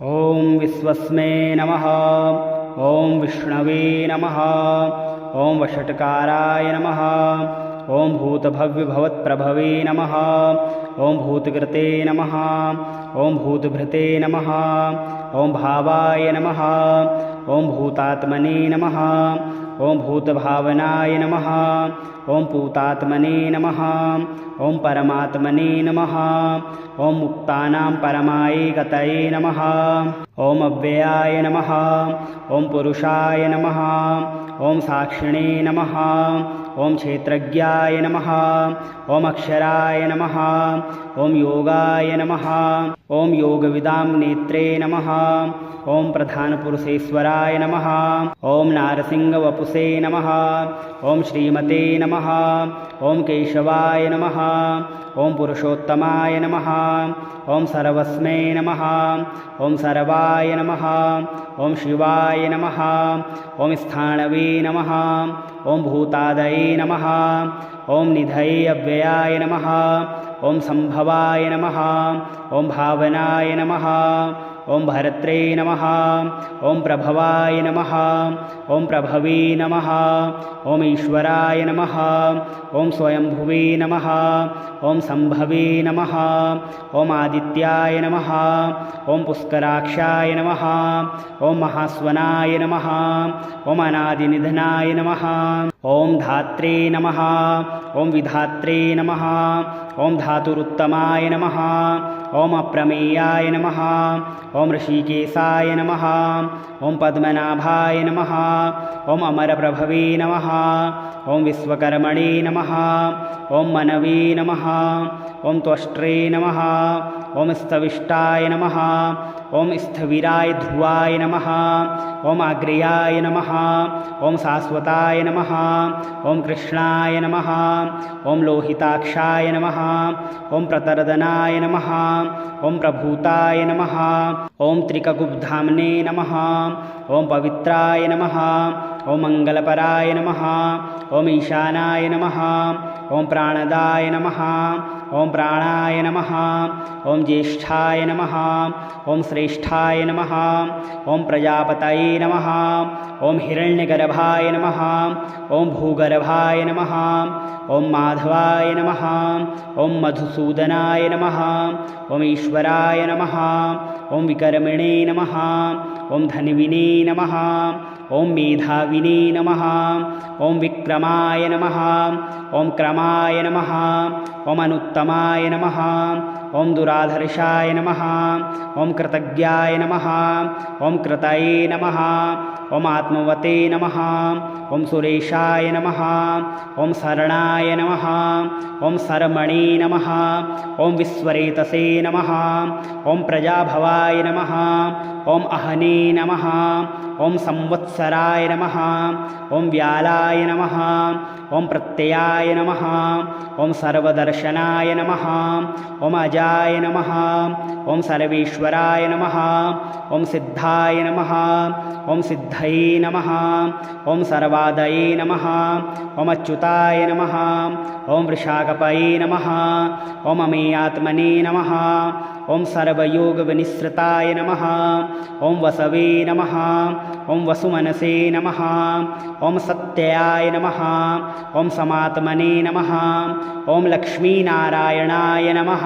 ॐ विश्वस्मै नमः। ॐ विष्णवे नमः। ॐ वषट्काराय नमः। ॐ भूतभव्यभवत्प्रभवे नमः। ॐ भूतकृते नमः। ॐ भूतभृते नमः। ॐ भावाय नमः। ॐ भूतात्मने नमः। ॐ भूतभावनाय नमः। ॐ पूतात्मने नमः। ॐ परमात्मने नमः। ॐ मुक्तानां परमाय गतये नमः। ॐ अव्ययाय नमः। ॐ पुरुषाय नमः। ॐ साक्षिणे नमः। ॐ क्षेत्रज्ञाय नमः। ॐ अक्षराय नमः। ॐ योगाय नमः। ॐ योगविदां नेत्रे नमः। ॐ प्रधानपुरुषेश्वराय नमः। ॐ नारसिंहवपुषे नमः। ॐ श्रीमते नमः। ॐ केशवाय नमः। ॐ पुरुषोत्तमाय नमः। ॐ सर्वस्मै नमः। ॐ सर्वाय नमः। ॐ शिवाय नमः। ॐ स्थाणवे नमः। ॐ भूतादये नमः। ॐ निधये अव्ययाय नमः। ॐ संभवाय नमः। ॐ भावनाय नमः। ॐ भरत्रे नमः। ॐ प्रभवाय नमः। ॐ प्रभवे नमः। ॐ ईश्वराय नमः। ॐ स्वयंभुवे नमः। ॐ संभवे नमः। ॐ आदित्याय नमः। ॐ पुष्कराक्षाय नमः। ॐ महास्वनाय नमः। ॐ अनादिनिधनाय नमः। ॐ धात्रे नमः। ॐ विधात्रे नमः। ॐ धातुरुत्तमाय नमः। ॐ अप्रमेयाय नमः। ॐ ऋषिकेशाय नमः। ॐ पद्मनाभाय नमः। ॐ अमरप्रभवे नमः। ॐ विश्वकर्मणे नमः। ॐ मनवे नमः। ॐ त्वष्ट्रे नमः। ॐ स्थविष्टाय नमः। ॐ स्थविराय ध्रुवाय नमः। ॐ आग्र्याय नमः। ॐ शाश्वताय नमः। ॐ कृष्णाय नमः। ॐ लोहिताक्षाय नमः। ॐ प्रतरदनाय नमः। ॐ प्रभूताय नमः। ॐ त्रिककुब्धाम्ने नमः। ॐ पवित्राय नमः। ॐ मङ्गलपराय नमः। ॐ ईशानाय नमः। ॐ प्राणदाय नमः। ॐ प्राणाय नमः। ॐ ज्येष्ठाय नमः। ॐ श्रेष्ठाय नमः। ॐ प्रजापतये नमः। ॐ हिरण्यगर्भाय नमः। ॐ भूगर्भाय नमः। ॐ माधवाय नमः। ॐ मधुसूदनाय नमः। ॐ ईश्वराय नमः। ॐ विकर्मिणे नमः। ॐ धन्विने नमः। ॐ मेधाविने नमः। ॐ विक्रमाय नमः। ॐ क्रमाय नमः। ॐ अनुत्तमाय नमः। ॐ दुराधर्षाय नमः। ॐ कृतज्ञाय नमः। ॐ कृतये नमः। ॐ आत्मवते नमः। ॐ सुरेशाय नमः। ॐ शरणाय नमः। ॐ शर्मणे नमः। ॐ विश्वरेतसे नमः। ॐ प्रजाभवाय नमः। ॐ अहने नमः। ॐ संवत्सराय नमः। ॐ व्यालाय नमः। ॐ प्रत्ययाय नमः। ॐ सर्वदर्शनाय नमः। ॐ अजाय नमः। ॐ सर्वेश्वराय नमः। ॐ सिद्धाय नमः। ॐ सिद्धये नमः। ॐ सर्वादये नमः। ॐ अच्युताय नमः। ॐ वृषाकपये नमः। ॐ अमेयात्मने नमः। ॐ सर्वयोगविनिसृताय नमः। ॐ वसवे नमः। ॐ वसुमनसे नमः। ॐ सत्याय नमः। ॐ समात्मने नमः। ॐ लक्ष्मीनारायणाय नमः।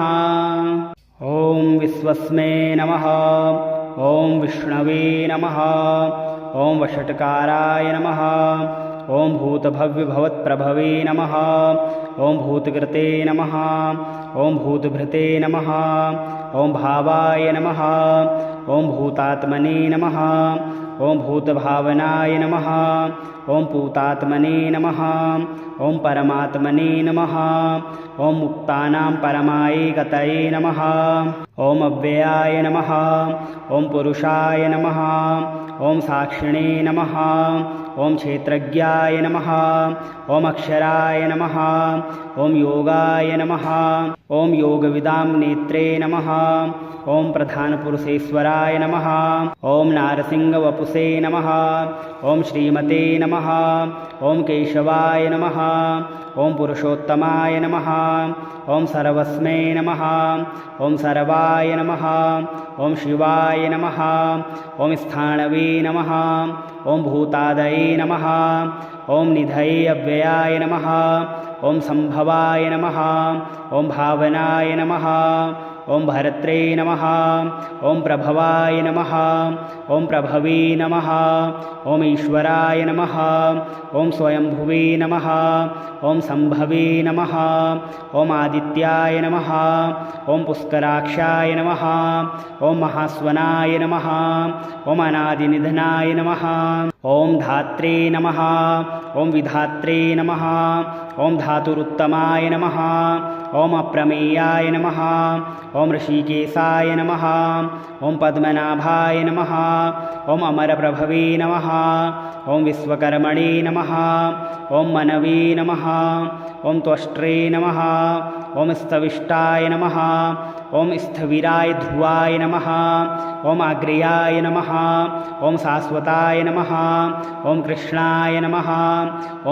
ॐ विश्वस्मै नमः। ॐ विष्णवे नमः। ॐ वषट्काराय नमः। ॐ भूतभव्यभवत्प्रभवे नमः। ॐ भूतकृते नमः। ॐ भूतभृते नमः। ॐ भावाय नमः। ॐ भूतात्मने नमः। ॐ भूतभावनाय नमः। ॐ पूतात्मने नमः। ॐ परमात्मने नमः। ॐ मुक्तानां परमाय गतये नमः। ॐ अव्ययाय नमः। ॐ पुरुषाय नमः। ॐ साक्षिणे नमः। ॐ क्षेत्रज्ञाय नमः। ॐ अक्षराय नमः। ॐ योगाय नमः। ॐ योगविदां नेत्रे नमः। ॐ प्रधानपुरुषेश्वराय नमः। ॐ नारसिंहवपुषे नमः। ॐ श्रीमते नमः। ॐ केशवाय नमः। ॐ पुरुषोत्तमाय नमः। ॐ सर्वस्मै नमः। ॐ सर्वाय नमः। ॐ शिवाय नमः। ॐ स्थाणवे नमः। ॐ भूतादये नमः। ॐ निधये अव्ययाय नमः। ॐ संभवाय नमः। ॐ भावनाय नमः। ॐ भरत्रे नमः। ॐ प्रभवाय नमः। ॐ प्रभवे नमः। ॐ ईश्वराय नमः। ॐ स्वयंभुवे नमः। ॐ संभवे नमः। ॐ आदित्याय नमः। ॐ पुष्कराक्षाय नमः। ॐ महास्वनाय नमः। ॐ अनादिनिधनाय नमः। ॐ धात्रे नमः। ॐ विधात्रे नमः। ॐ धातुरुत्तमाय नमः। ॐ अप्रमेयाय नमः। ॐ ऋषिकेशाय नमः। ॐ पद्मनाभाय नमः। ॐ अमरप्रभवे नमः। ॐ विश्वकर्मणे नमः। ॐ मनवे नमः। ॐ त्वष्ट्रे नमः। ॐ स्थविष्टाय नमः। ॐ स्थविराय ध्रुवाय नमः। ॐ आग्र्याय नमः। ॐ शाश्वताय नमः। ॐ कृष्णाय नमः।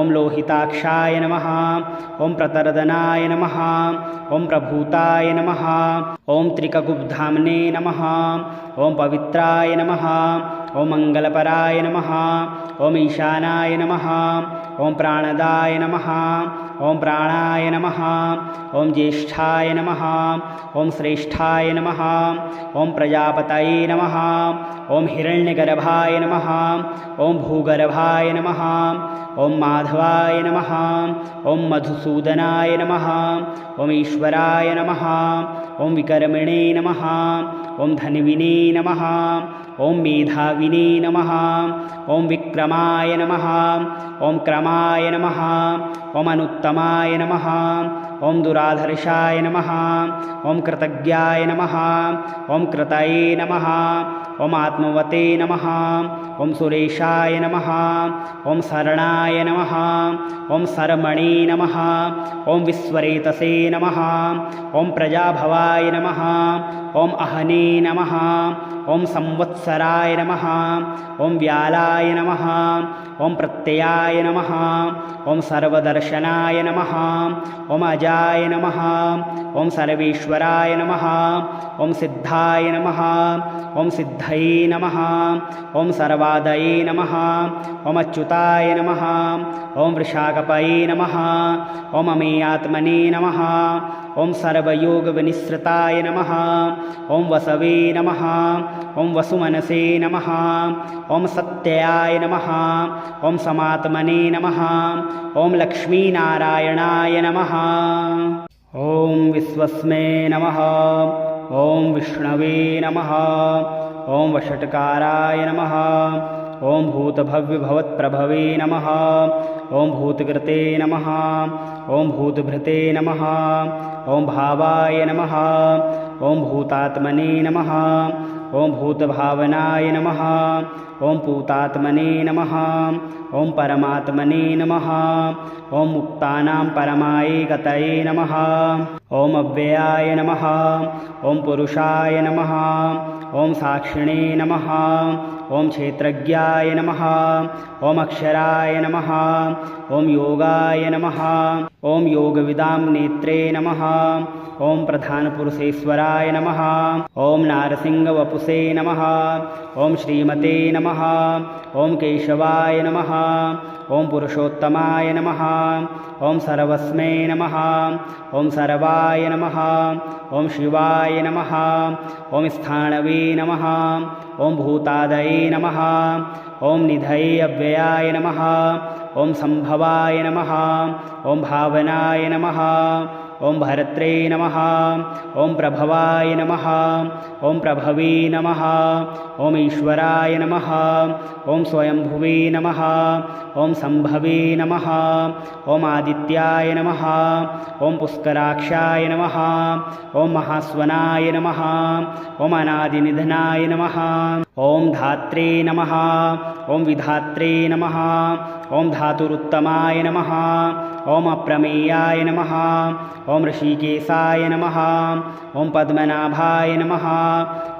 ॐ लोहिताक्षाय नमः। ॐ प्रतर्दनाय नमः। ॐ प्रभूताय नमः। ॐ त्रिककुब्धाम्ने नमः। ॐ पवित्राय नमः। ॐ मङ्गलपराय नमः। ॐ ईशानाय नमः। ॐ प्राणदाय नमः। ॐ प्राणाय नमः। ॐ ज्येष्ठाय नमः। ॐ श्रेष्ठाय नमः। ॐ प्रजापतये नमः। ॐ हिरण्यगर्भाय नमः। ॐ भूगर्भाय नमः। ॐ माधवाय नमः। ॐ मधुसूदनाय नमः। ॐ ईश्वराय नमः। ॐ विकर्मिणे नमः। ॐ धन्विने नमः। ॐ मेधाविने नमः। ॐ विक्रमाय नमः। ॐ क्रमाय नमः। ॐ अनुत्तमाय नमः। ॐ दुराधर्षाय नमः। ॐ कृतज्ञाय नमः। ॐ कृतये नमः। ॐ आत्मवते नमः। ॐ सुरेशाय नमः। ॐ शरणाय नमः। ॐ शर्मणे नमः। ॐ विश्वरेतसे नमः। ॐ प्रजाभवाय नमः। ॐ अहने नमः। ॐ संवत्सराय नमः। ॐ व्यालाय नमः। ॐ प्रत्ययाय नमः। ॐ सर्वदर्शनाय नमः। ॐ अजाय नमः। ॐ सर्वेश्वराय नमः। ॐ सिद्धाय नमः। ॐ सिद्धये नमः। ॐ सर्वादये नमः। ॐ अच्युताय नमः। ॐ वृषाकपये नमः। ॐ अमेयात्मने नमः। ॐ सर्वयोगविनिसृताय नमः। ॐ वसवे नमः। ॐ वसुमनसे नमः। ॐ सत्याय नमः। ॐ समात्मने नमः। ॐ लक्ष्मीनारायणाय नमः। ॐ विश्वस्मै नमः। ॐ विष्णवे नमः। ॐ वषट्काराय नमः। ॐ भूतभव्यभवत्प्रभवे नमः। ॐ भूतकृते नमः। ॐ भूतभृते नमः। ॐ भावाय नमः। ॐ भूतात्मने नमः। ॐ भूतभावनाय नमः। ॐ पूतात्मने नमः। ॐ परमात्मने नमः। ॐ मुक्तानां परमाय गतये नमः। ॐ अव्ययाय नमः। ॐ पुरुषाय नमः। ॐ साक्षिणे नमः। ॐ क्षेत्रज्ञाय नमः। ॐ अक्षराय नमः। ॐ योगाय नमः। ॐ योगविदां नेत्रे नमः। ॐ प्रधानपुरुषेश्वराय नमः। ॐ नारसिंहवपुषे नमः। ॐ श्रीमते नमः। ॐ केशवाय नमः। ॐ पुरुषोत्तमाय नमः। ॐ सर्वस्मै नमः। ॐ सर्वाय नमः। ॐ शिवाय नमः। ॐ स्थाणवे नमः। ॐ भूतादये नमः। ॐ निधये अव्ययाय नमः। ॐ संभवाय नमः। ॐ भावनाय नमः। ॐ भरत्रे नमः। ॐ प्रभवाय नमः। ॐ प्रभवे नमः। ॐ ईश्वराय नमः। ॐ स्वयंभुवे नमः। ॐ संभवे नमः। ॐ आदित्याय नमः। ॐ पुष्कराक्षाय नमः। ॐ महास्वनाय नमः। ॐ अनादिनिधनाय नमः। ॐ धात्रे नमः। ॐ विधात्रे नमः। ॐ धातुरुत्तमाय नमः। ॐ अप्रमेयाय नमः। ॐ ऋषिकेशाय नमः। ॐ पद्मनाभाय नमः।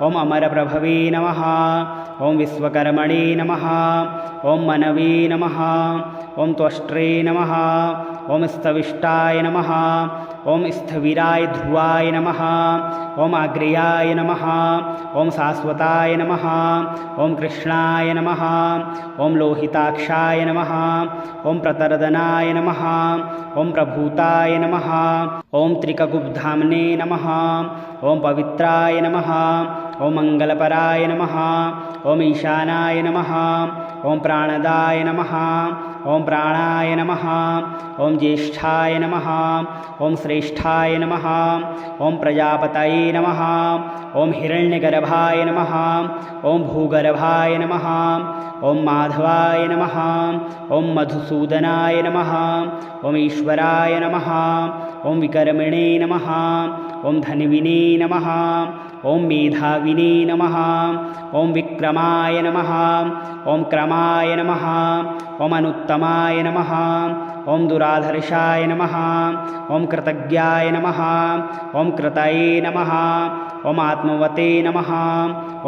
ॐ अमरप्रभवे नमः। ॐ विश्वकर्मणे नमः। ॐ मनवे नमः। ॐ त्वष्ट्रे नमः। ॐ स्तविष्टाय नमः। ॐ स्थविराय ध्रुवाय नमः। ॐ आग्र्याय नमः। ॐ शाश्वताय नमः। ॐ कृष्णाय नमः। ॐ लोहिताक्षाय नमः। ॐ प्रतरदनाय नमः। ॐ प्रभूताय नमः। ॐ त्रिककुब्धाम्ने नमः। ॐ पवित्राय नमः। ॐ मङ्गलपराय नमः। ॐ ईशानाय नमः। ॐ प्राणदाय नमः। ॐ प्राणाय नमः। ॐ ज्येष्ठाय नमः। ॐ श्रेष्ठाय नमः। ॐ प्रजापतये नमः। ॐ हिरण्यगर्भाय नमः। ॐ भूगर्भाय नमः। ॐ माधवाय नमः। ॐ मधुसूदनाय नमः। ॐ ईश्वराय नमः। ॐ विकर्मिणे नमः। ॐ धन्विने नमः। ॐ मेधाविने नमः। ॐ विक्रमाय नमः। ॐ क्रमाय नमः। ॐ अनुत्तमाय नमः। ॐ दुराधर्षाय नमः। ॐ कृतज्ञाय नमः। ॐ कृतये नमः। ॐ आत्मवते नमः।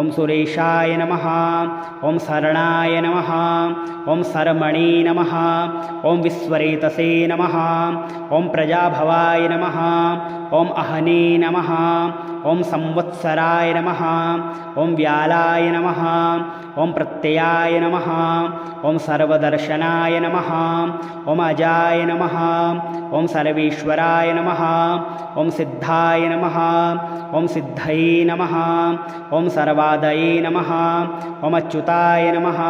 ॐ सुरेशाय नमः। ॐ शरणाय नमः। ॐ शर्मणे नमः। ॐ विश्वरेतसे नमः। ॐ प्रजाभवाय नमः। ॐ अहने नमः। ॐ संवत्सराय नमः। ॐ व्यालाय नमः। ॐ प्रत्ययाय नमः। ॐ सर्वदर्शनाय नमः। ॐ अजाय नमः। ॐ सर्वेश्वराय नमः। ॐ सिद्धाय नमः। ॐ सिद्धये नमः। ॐ सर्वादये नमः। ॐ अच्युताय नमः।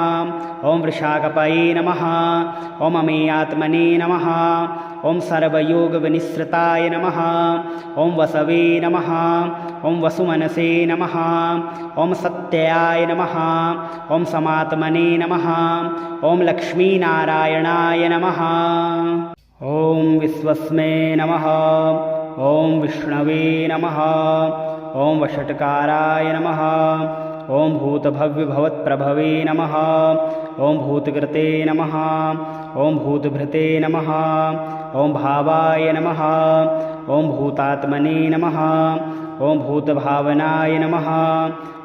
ॐ वृषाकपये नमः। ॐ अमेयात्मने नमः। ॐ सर्वयोगविनिसृताय नमः। ॐ वसवे नमः। ॐ वसुमनसे नमः। ॐ सत्याय नमः। ॐ समात्मने नमः। ॐ लक्ष्मीनारायणाय नमः। ॐ विश्वस्मै नमः। ॐ विष्णवे नमः। ॐ वषट्काराय नमः। ॐ भूतभव्यभवत्प्रभवे नमः। ॐ भूतकृते नमः। ॐ भूतभृते नमः। ॐ भावाय नमः। ॐ भूतात्मने नमः। ॐ भूतभावनाय नमः।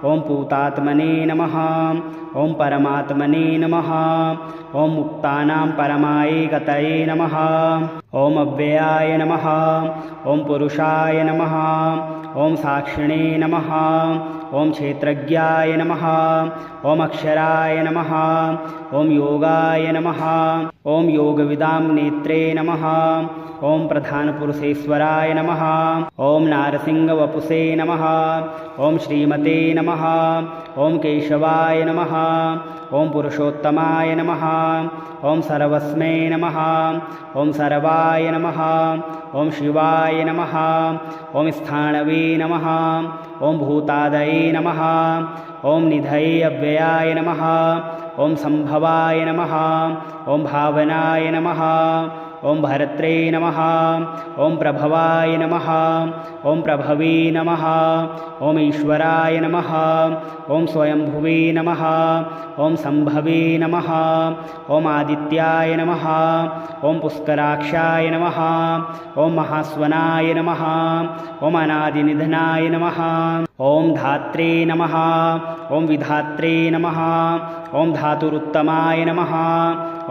ॐ पूतात्मने नमः। ॐ परमात्मने नमः। ॐ मुक्तानां परमायै गतये नमः। ॐ अव्ययाय नमः। ॐ पुरुषाय नमः। ॐ साक्षिणे नमः। ॐ क्षेत्रज्ञाय नमः। ॐ अक्षराय नमः। ॐ योगाय नमः। ॐ योगविदां नेत्रे नमः। ॐ प्रधानपुरुषेश्वराय नमः। ॐ नारसिंहवपुषे नमः। ॐ श्रीमते नमः। ॐ केशवाय नमः। ॐ पुरुषोत्तमाय नमः। ॐ सर्वस्मै नमः। ॐ सर्वाय नमः। ॐ शिवाय नमः। ॐ स्थाणवे नमः। ॐ भूतादये नमः। ॐ निधये अव्ययाय नमः। ॐ संभवाय नमः। ॐ भावनाय नमः। ॐ भरत्रे नमः। ॐ प्रभवाय नमः। ॐ प्रभवे नमः। ॐ ईश्वराय नमः। ॐ स्वयंभुवे नमः। ॐ संभवे नमः। ॐ आदित्याय नमः। ॐ पुष्कराक्षाय नमः। ॐ महास्वनाय नमः। ॐ अनादिनिधनाय नमः। ॐ धात्रे नमः। ॐ विधात्रे नमः। ॐ धातुरुत्तमाय नमः।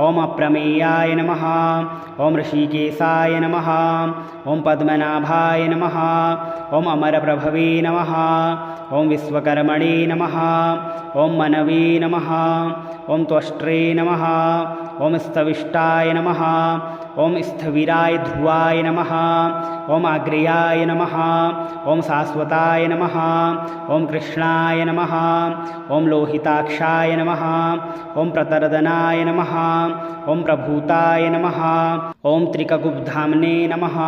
ॐ अप्रमेयाय नमः। ॐ ऋषिकेशाय नमः। ॐ पद्मनाभाय नमः। ॐ अमरप्रभवे नमः। ॐ विश्वकर्मणे नमः। ॐ मनवे नमः। ॐ त्वष्ट्रे नमः। ॐ स्तविष्टाय नमः। ॐ स्थविराय ध्रुवाय नमः। ॐ आग्र्याय नमः। ॐ शाश्वताय नमः। ॐ कृष्णाय नमः। ॐ लोहिताक्षाय नमः। ॐ प्रतरदनाय नमः। ॐ प्रभूताय नमः। ॐ त्रिककुब्धाम्ने नमः।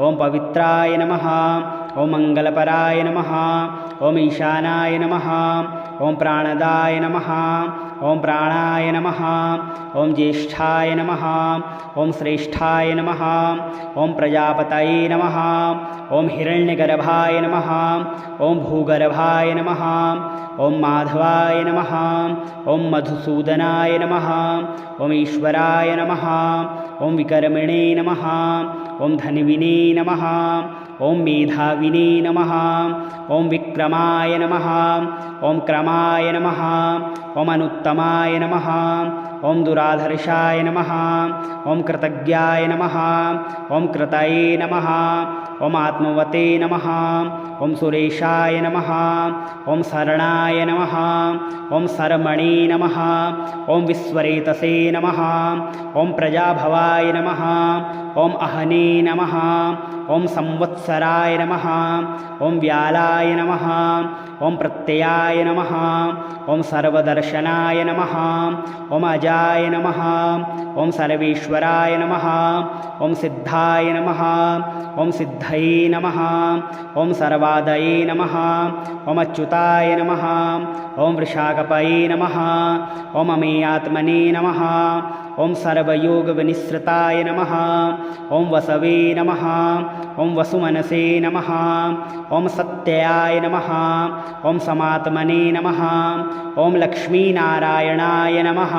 ॐ पवित्राय नमः। ॐ मङ्गलपराय नमः ॐ ईशानाय नमः ॐ प्राणदाय नमः ॐ प्राणाय नमः ॐ ज्येष्ठाय नमः ॐ श्रेष्ठाय नमः ॐ प्रजापतये नमः ॐ हिरण्यगर्भाय नमः ॐ भूगर्भाय नमः ॐ माधवाय नमः ॐ मधुसूदनाय नमः ॐ ईश्वराय नमः ॐ विकर्मिणे नमः ॐ धन्विने नमः ॐ मेधाविने नमः ॐ विक्रमाय नमः ॐ क्रमाय नमः ॐ अनुत्तमाय नमः ॐ दुराधर्षाय नमः ॐ कृतज्ञाय नमः ॐ कृतये नमः ॐ आत्मवते नमः ॐ सुरेशाय नमः ॐ शरणाय नमः ॐ शर्मणे नमः ॐ विश्वरेतसे नमः ॐ प्रजाभवाय नमः ॐ अहने नमः ॐ संवत्सराय नमः ॐ व्यालाय नमः ॐ प्रत्ययाय नमः ॐ सर्वदर्शनाय नमः ॐ अजाय नमः ॐ सर्वेश्वराय नमः ॐ सिद्धाय नमः ॐ सिद्धये नमः ॐ सर्वादये नमः ॐ अच्युताय नमः ॐ वृषाकपये नमः ॐ अमेयात्मने नमः ॐ सर्वयोगविनिसृताय नमः ॐ वसवे नमः ॐ वसुमनसे नमः ॐ सत्याय नमः ॐ समात्मने नमः ॐ लक्ष्मीनारायणाय नमः।